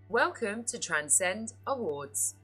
Welcome to Transcend Awards.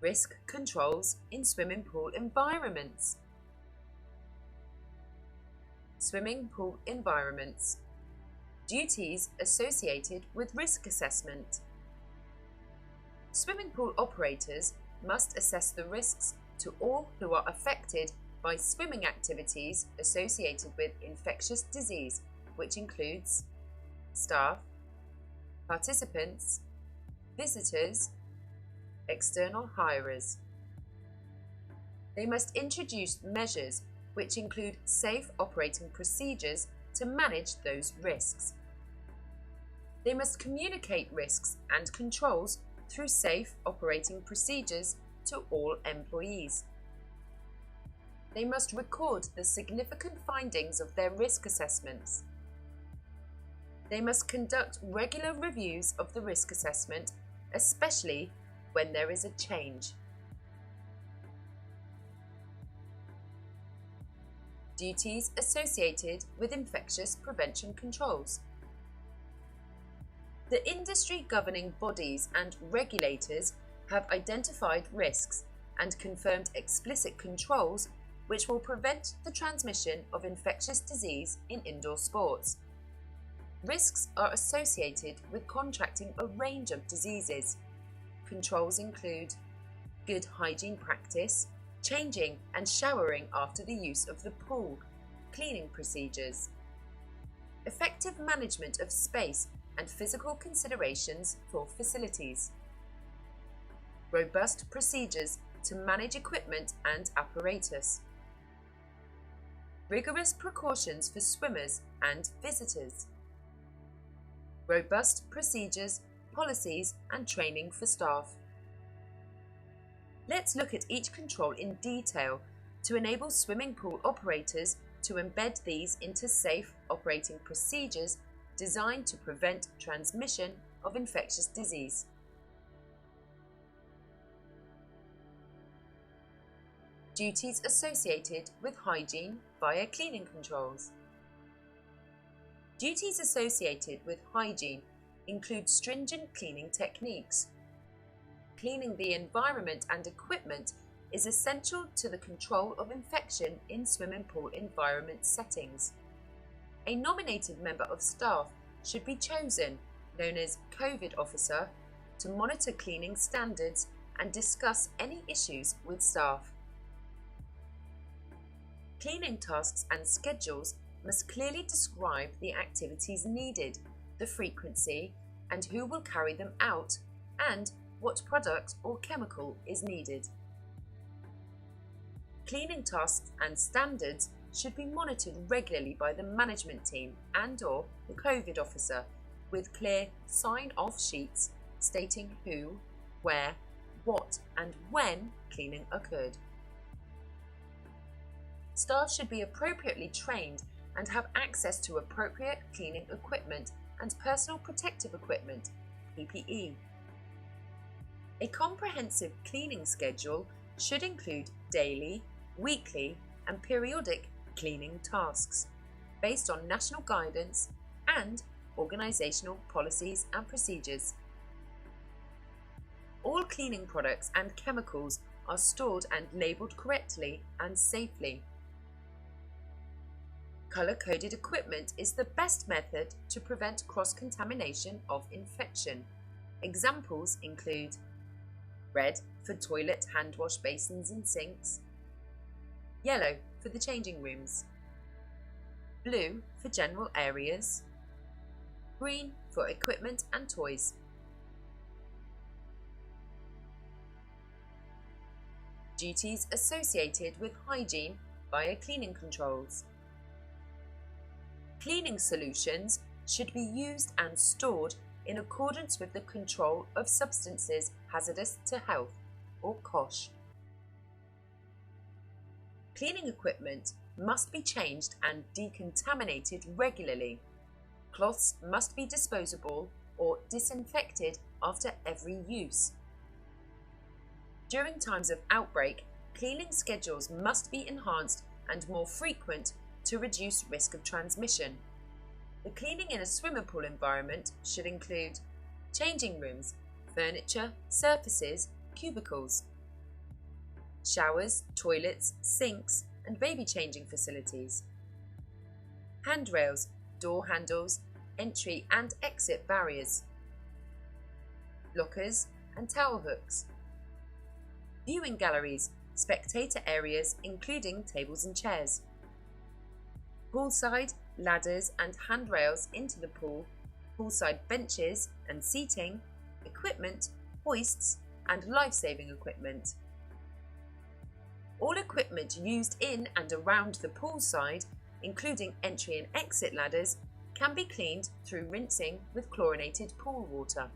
Risk controls in swimming pool environments. Swimming pool environments. Duties associated with risk assessment. Swimming pool operators must assess the risks to all who are affected by swimming activities associated with infectious disease, which includes staff, participants, visitors, external hirers. They must introduce measures which include safe operating procedures to manage those risks. They must communicate risks and controls through safe operating procedures to all employees. They must record the significant findings of their risk assessments. They must conduct regular reviews of the risk assessment, especially when there is a change. Duties associated with infectious prevention controls. The industry governing bodies and regulators have identified risks and confirmed explicit controls which will prevent the transmission of infectious disease in indoor sports. Risks are associated with contracting a range of diseases. Controls include good hygiene practice, changing and showering after the use of the pool, cleaning procedures, effective management of space and physical considerations for facilities, robust procedures to manage equipment and apparatus, rigorous precautions for swimmers and visitors, robust procedures, policies and training for staff. Let's look at each control in detail to enable swimming pool operators to embed these into safe operating procedures designed to prevent transmission of infectious disease. Duties associated with hygiene via cleaning controls. Duties associated with hygiene include stringent cleaning techniques. Cleaning the environment and equipment is essential to the control of infection in swimming pool environment settings. A nominated member of staff should be chosen, known as COVID officer, to monitor cleaning standards and discuss any issues with staff. Cleaning tasks and schedules must clearly describe the activities needed, the frequency, and who will carry them out, and what product or chemical is needed. Cleaning tasks and standards should be monitored regularly by the management team and/or the COVID officer with clear sign-off sheets stating who, where, what and when cleaning occurred. Staff should be appropriately trained and have access to appropriate cleaning equipment and personal protective equipment, PPE. A comprehensive cleaning schedule should include daily, weekly and periodic cleaning tasks based on national guidance and organisational policies and procedures. All cleaning products and chemicals are stored and labelled correctly and safely. Colour-coded equipment is the best method to prevent cross-contamination of infection. Examples include red for toilet hand wash basins and sinks, yellow for the changing rooms, blue for general areas, green for equipment and toys. Duties associated with hygiene via cleaning controls. Cleaning solutions should be used and stored in accordance with the Control of Substances Hazardous to Health, or COSH. Cleaning equipment must be changed and decontaminated regularly. Cloths must be disposable or disinfected after every use. During times of outbreak, cleaning schedules must be enhanced and more frequent to reduce risk of transmission. The cleaning in a swimming pool environment should include changing rooms, furniture, surfaces, cubicles, showers, toilets, sinks, and baby changing facilities, handrails, door handles, entry and exit barriers, lockers and towel hooks, viewing galleries, spectator areas including tables and chairs, poolside, ladders and handrails into the pool, poolside benches and seating, equipment, hoists and life-saving equipment. All equipment used in and around the poolside, including entry and exit ladders, can be cleaned through rinsing with chlorinated pool water.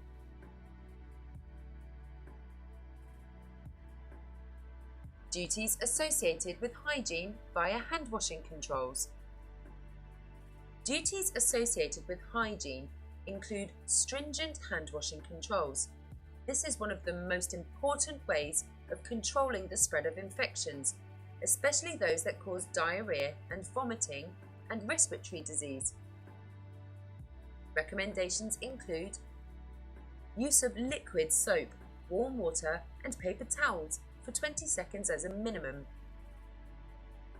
Duties associated with hygiene via hand washing controls. Duties associated with hygiene include stringent hand washing controls. This is one of the most important ways of controlling the spread of infections, especially those that cause diarrhea and vomiting and respiratory disease. Recommendations include use of liquid soap, warm water and paper towels for 20 seconds as a minimum.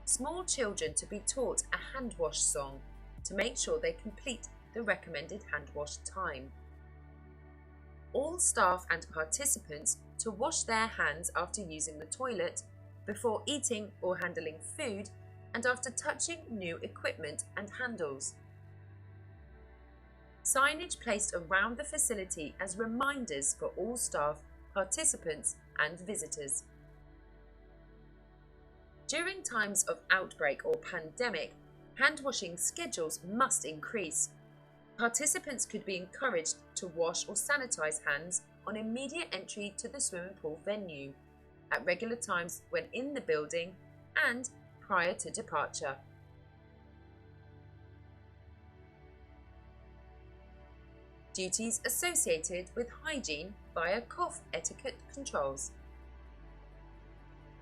Small children to be taught a hand wash song to make sure they complete the recommended hand wash time. All staff and participants to wash their hands after using the toilet, before eating or handling food, and after touching new equipment and handles. Signage placed around the facility as reminders for all staff, participants and visitors. During times of outbreak or pandemic, hand washing schedules must increase. Participants could be encouraged to wash or sanitize hands on immediate entry to the swimming pool venue, at regular times when in the building, and prior to departure. Duties associated with hygiene via cough etiquette controls.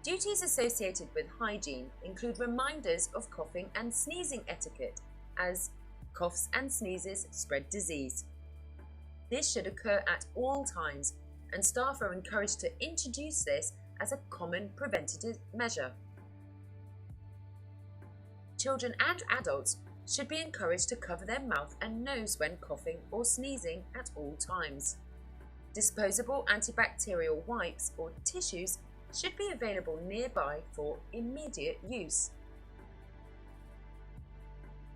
Duties associated with hygiene include reminders of coughing and sneezing etiquette, as coughs and sneezes spread disease. This should occur at all times, and staff are encouraged to introduce this as a common preventative measure. Children and adults should be encouraged to cover their mouth and nose when coughing or sneezing at all times. Disposable antibacterial wipes or tissues should be available nearby for immediate use.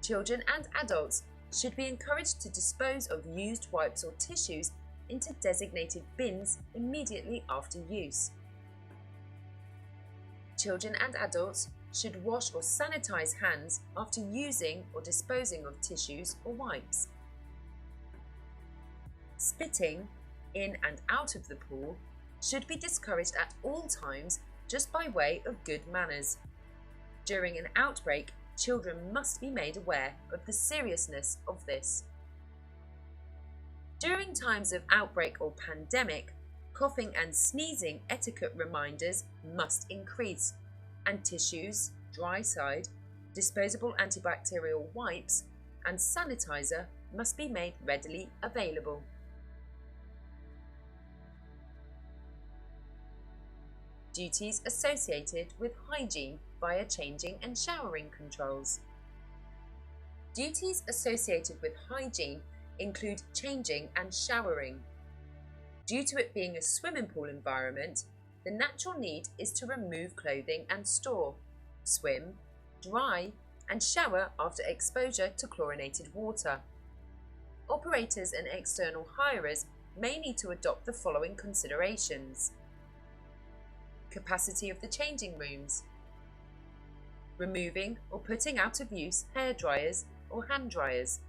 Children and adults should be encouraged to dispose of used wipes or tissues into designated bins immediately after use. Children and adults should wash or sanitize hands after using or disposing of tissues or wipes. Spitting in and out of the pool should be discouraged at all times just by way of good manners. During an outbreak, children must be made aware of the seriousness of this. During times of outbreak or pandemic, coughing and sneezing etiquette reminders must increase, and tissues, dry side, disposable antibacterial wipes, and sanitizer must be made readily available. Duties associated with hygiene via changing and showering controls. Duties associated with hygiene include changing and showering. Due to it being a swimming pool environment, the natural need is to remove clothing and store, swim, dry, and shower after exposure to chlorinated water. Operators and external hirers may need to adopt the following considerations: capacity of the changing rooms, removing or putting out of use hair dryers or hand dryers,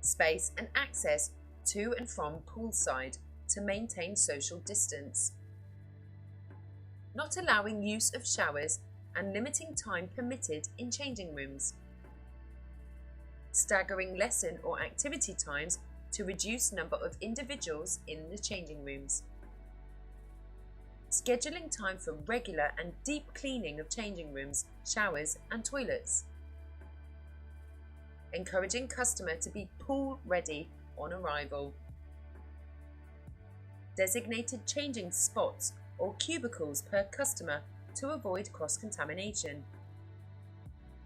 space and access to and from poolside to maintain social distance, not allowing use of showers and limiting time permitted in changing rooms, staggering lesson or activity times to reduce number of individuals in the changing rooms, scheduling time for regular and deep cleaning of changing rooms, showers and toilets, encouraging customer to be pool ready on arrival. Designated changing spots or cubicles per customer to avoid cross-contamination.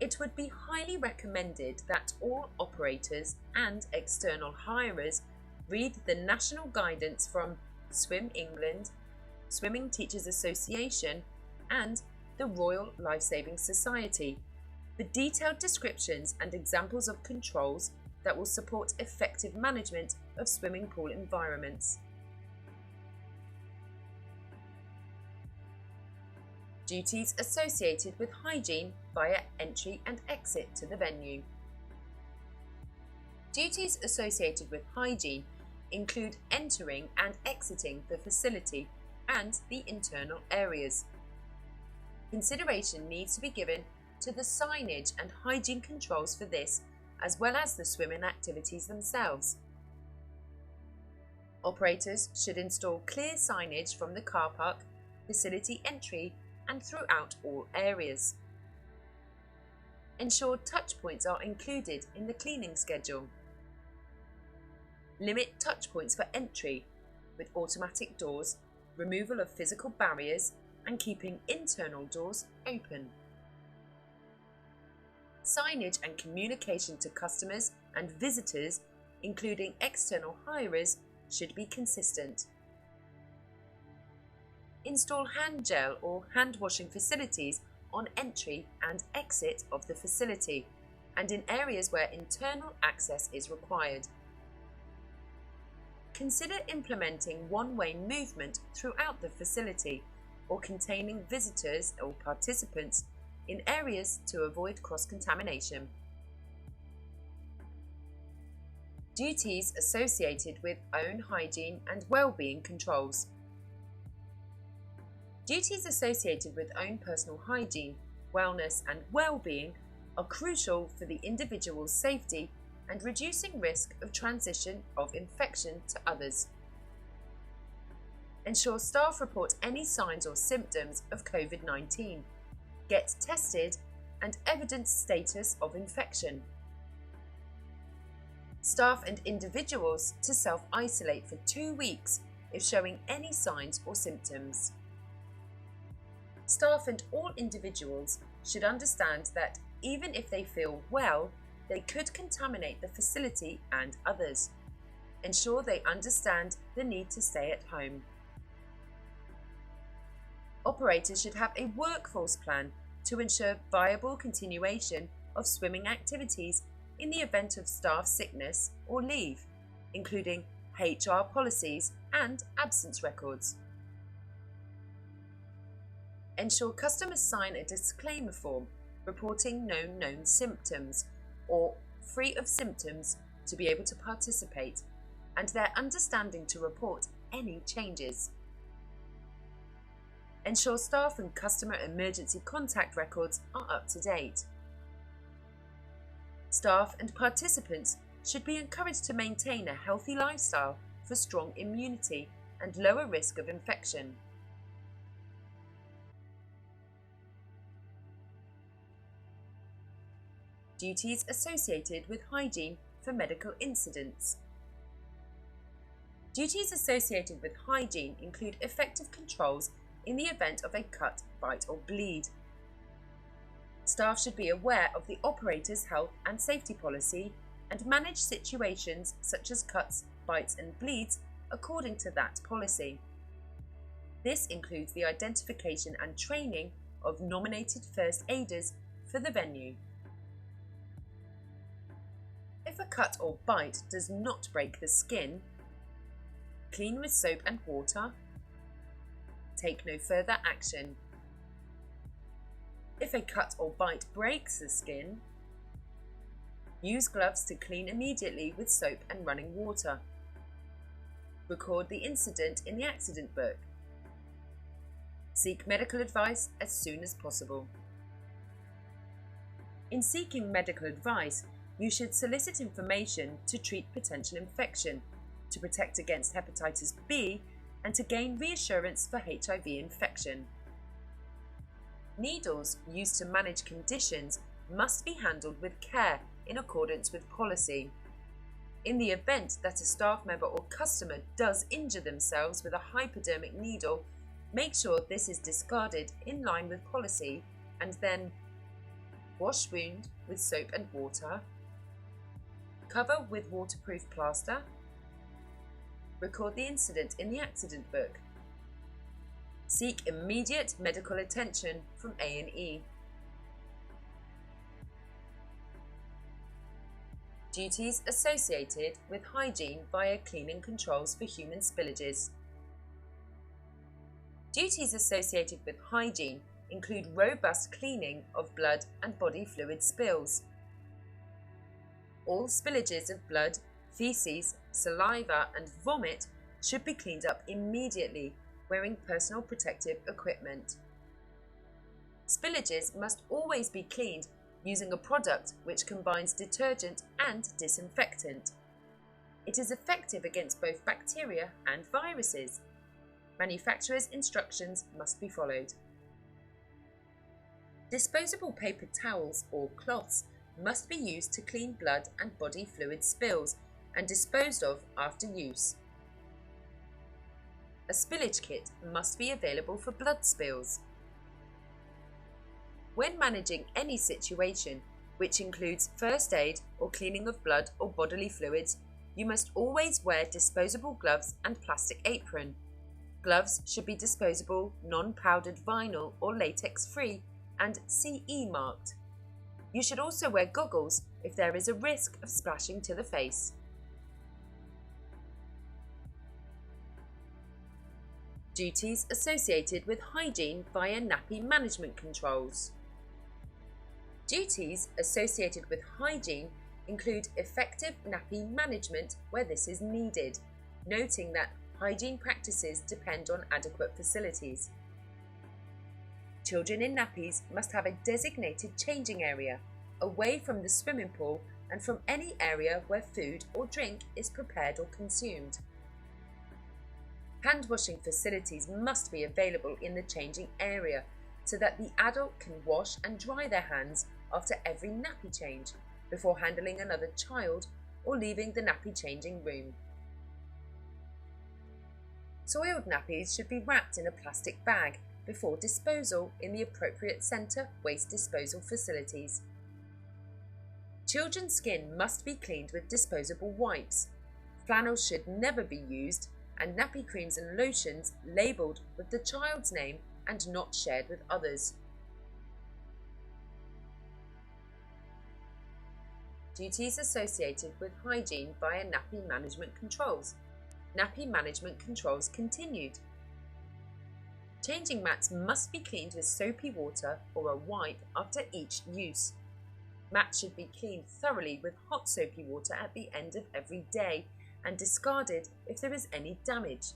It would be highly recommended that all operators and external hirers read the national guidance from Swim England, Swimming Teachers Association and the Royal Lifesaving Society for detailed descriptions and examples of controls that will support effective management of swimming pool environments. Duties associated with hygiene via entry and exit to the venue. Duties associated with hygiene include entering and exiting the facility and the internal areas. Consideration needs to be given to the signage and hygiene controls for this, as well as the swimming activities themselves. Operators should install clear signage from the car park, facility entry and throughout all areas. Ensure touch points are included in the cleaning schedule. Limit touch points for entry with automatic doors, removal of physical barriers and keeping internal doors open. Signage and communication to customers and visitors, including external hirers, should be consistent. Install hand gel or hand washing facilities on entry and exit of the facility and in areas where internal access is required. Consider implementing one-way movement throughout the facility or containing visitors or participants in areas to avoid cross-contamination. Duties associated with own hygiene and well-being controls. Duties associated with own personal hygiene, wellness and well-being are crucial for the individual's safety and reducing risk of transition of infection to others. Ensure staff report any signs or symptoms of COVID-19, get tested and evidence status of infection. Staff and individuals to self-isolate for 2 weeks if showing any signs or symptoms. Staff and all individuals should understand that even if they feel well, they could contaminate the facility and others. Ensure they understand the need to stay at home. Operators should have a workforce plan to ensure viable continuation of swimming activities in the event of staff sickness or leave, including HR policies and absence records. Ensure customers sign a disclaimer form reporting known symptoms or free of symptoms to be able to participate, and their understanding to report any changes. Ensure staff and customer emergency contact records are up to date. Staff and participants should be encouraged to maintain a healthy lifestyle for strong immunity and lower risk of infection. Duties associated with hygiene for medical incidents. Duties associated with hygiene include effective controls in the event of a cut, bite or bleed. Staff should be aware of the operator's health and safety policy and manage situations such as cuts, bites and bleeds according to that policy. This includes the identification and training of nominated first aiders for the venue. If a cut or bite does not break the skin, clean with soap and water. Take no further action. If a cut or bite breaks the skin, use gloves to clean immediately with soap and running water. Record the incident in the accident book. Seek medical advice as soon as possible. In seeking medical advice, you should solicit information to treat potential infection, to protect against hepatitis B, and to gain reassurance for HIV infection. Needles used to manage conditions must be handled with care in accordance with policy. In the event that a staff member or customer does injure themselves with a hypodermic needle, make sure this is discarded in line with policy and then wash wound with soap and water, cover with waterproof plaster, record the incident in the accident book, seek immediate medical attention from A&E. Duties associated with hygiene via cleaning controls for human spillages. Duties associated with hygiene include robust cleaning of blood and body fluid spills. All spillages of blood, feces, saliva and vomit should be cleaned up immediately wearing personal protective equipment. Spillages must always be cleaned using a product which combines detergent and disinfectant. It is effective against both bacteria and viruses. Manufacturer's instructions must be followed. Disposable paper towels or cloths must be used to clean blood and body fluid spills and disposed of after use. A spillage kit must be available for blood spills. When managing any situation, which includes first aid or cleaning of blood or bodily fluids, you must always wear disposable gloves and plastic apron. Gloves should be disposable, non-powdered vinyl or latex-free and CE marked. You should also wear goggles if there is a risk of splashing to the face. Duties associated with hygiene via nappy management controls. Duties associated with hygiene include effective nappy management where this is needed, noting that hygiene practices depend on adequate facilities. Children in nappies must have a designated changing area, away from the swimming pool and from any area where food or drink is prepared or consumed. Hand washing facilities must be available in the changing area so that the adult can wash and dry their hands after every nappy change before handling another child or leaving the nappy changing room. Soiled nappies should be wrapped in a plastic bag before disposal in the appropriate centre waste disposal facilities. Children's skin must be cleaned with disposable wipes. Flannels should never be used, and nappy creams and lotions labelled with the child's name and not shared with others. Duties associated with hygiene via nappy management controls. Nappy management controls continued. Changing mats must be cleaned with soapy water or a wipe after each use. Mats should be cleaned thoroughly with hot soapy water at the end of every day and discarded if there is any damage.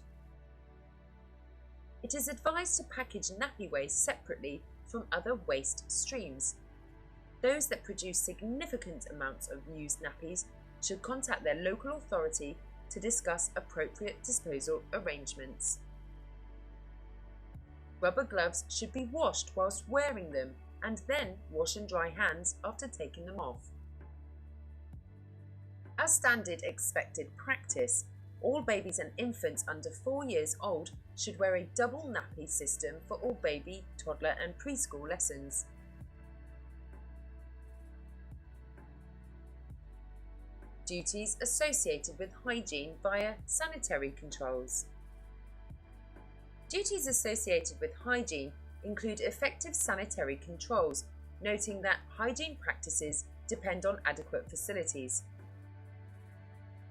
It is advised to package nappy waste separately from other waste streams. Those that produce significant amounts of used nappies should contact their local authority to discuss appropriate disposal arrangements. Rubber gloves should be washed whilst wearing them and then wash and dry hands after taking them off. As standard expected practice, all babies and infants under 4 years old should wear a double nappy system for all baby, toddler and preschool lessons. Duties associated with hygiene via sanitary controls. Duties associated with hygiene include effective sanitary controls, noting that hygiene practices depend on adequate facilities.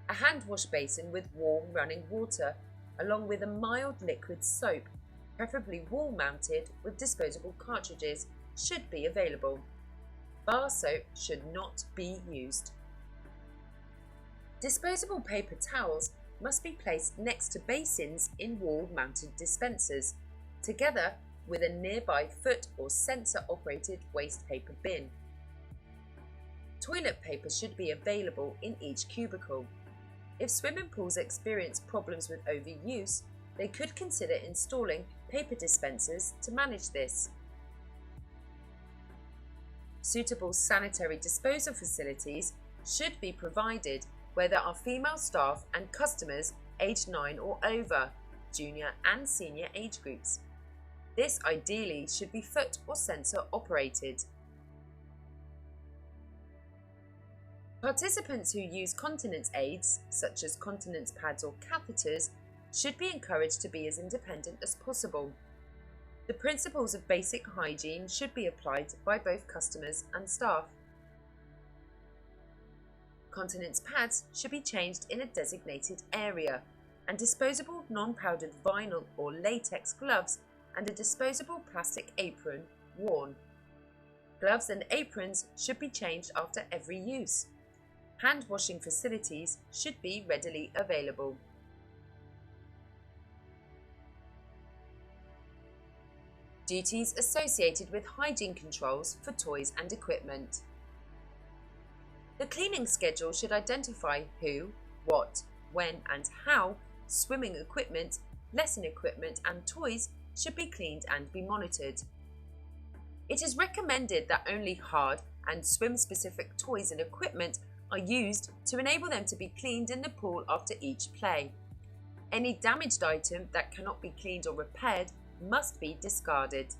A hand wash basin with warm running water, along with a mild liquid soap, preferably wall-mounted with disposable cartridges, should be available. Bar soap should not be used. Disposable paper towels must be placed next to basins in wall-mounted dispensers, together with a nearby foot or sensor-operated waste paper bin. Toilet paper should be available in each cubicle. If swimming pools experience problems with overuse, they could consider installing paper dispensers to manage this. Suitable sanitary disposal facilities should be provided where there are female staff and customers aged 9 or over, junior and senior age groups. This ideally should be foot or sensor operated. Participants who use continence aids, such as continence pads or catheters, should be encouraged to be as independent as possible. The principles of basic hygiene should be applied by both customers and staff. Continence pads should be changed in a designated area, and disposable non-powdered vinyl or latex gloves and a disposable plastic apron worn. Gloves and aprons should be changed after every use. Hand washing facilities should be readily available. Duties associated with hygiene controls for toys and equipment. The cleaning schedule should identify who, what, when and how swimming equipment, lesson equipment and toys should be cleaned and be monitored. It is recommended that only hard and swim-specific toys and equipment are used to enable them to be cleaned in the pool after each play. Any damaged item that cannot be cleaned or repaired must be discarded.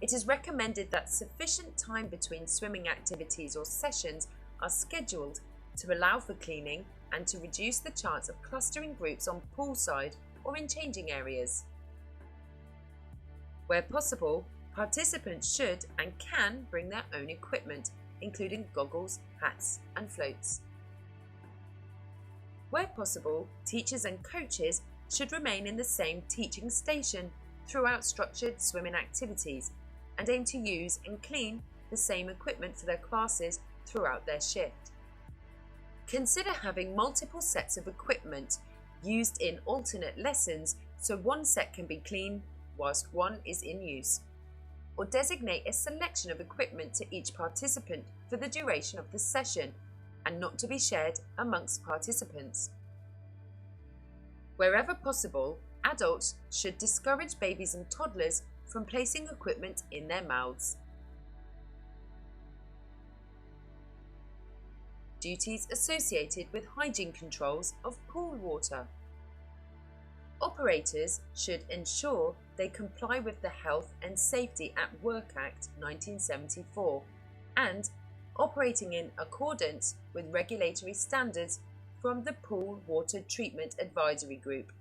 It is recommended that sufficient time between swimming activities or sessions are scheduled to allow for cleaning and to reduce the chance of clustering groups on poolside or in changing areas. Where possible, participants should and can bring their own equipment, including goggles, hats and floats. Where possible, teachers and coaches should remain in the same teaching station throughout structured swimming activities and aim to use and clean the same equipment for their classes throughout their shift. Consider having multiple sets of equipment used in alternate lessons so one set can be cleaned whilst one is in use, or designate a selection of equipment to each participant for the duration of the session and not to be shared amongst participants. Wherever possible, adults should discourage babies and toddlers from placing equipment in their mouths. Duties associated with hygiene controls of pool water. Operators should ensure they comply with the Health and Safety at Work Act 1974 and operating in accordance with regulatory standards from the Pool Water Treatment Advisory Group.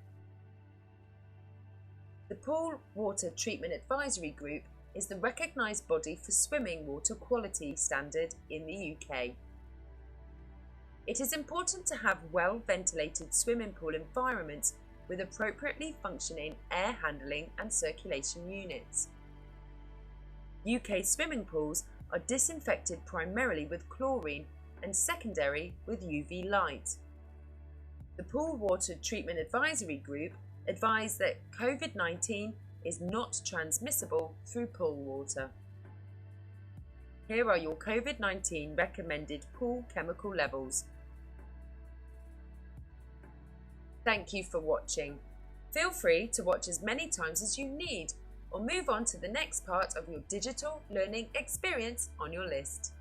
The Pool Water Treatment Advisory Group is the recognised body for swimming water quality standard in the UK. It is important to have well-ventilated swimming pool environments with appropriately functioning air handling and circulation units. UK swimming pools are disinfected primarily with chlorine and secondary with UV light. The Pool Water Treatment Advisory Group advised that COVID-19 is not transmissible through pool water. Here are your COVID-19 recommended pool chemical levels. Thank you for watching. Feel free to watch as many times as you need or move on to the next part of your digital learning experience on your list.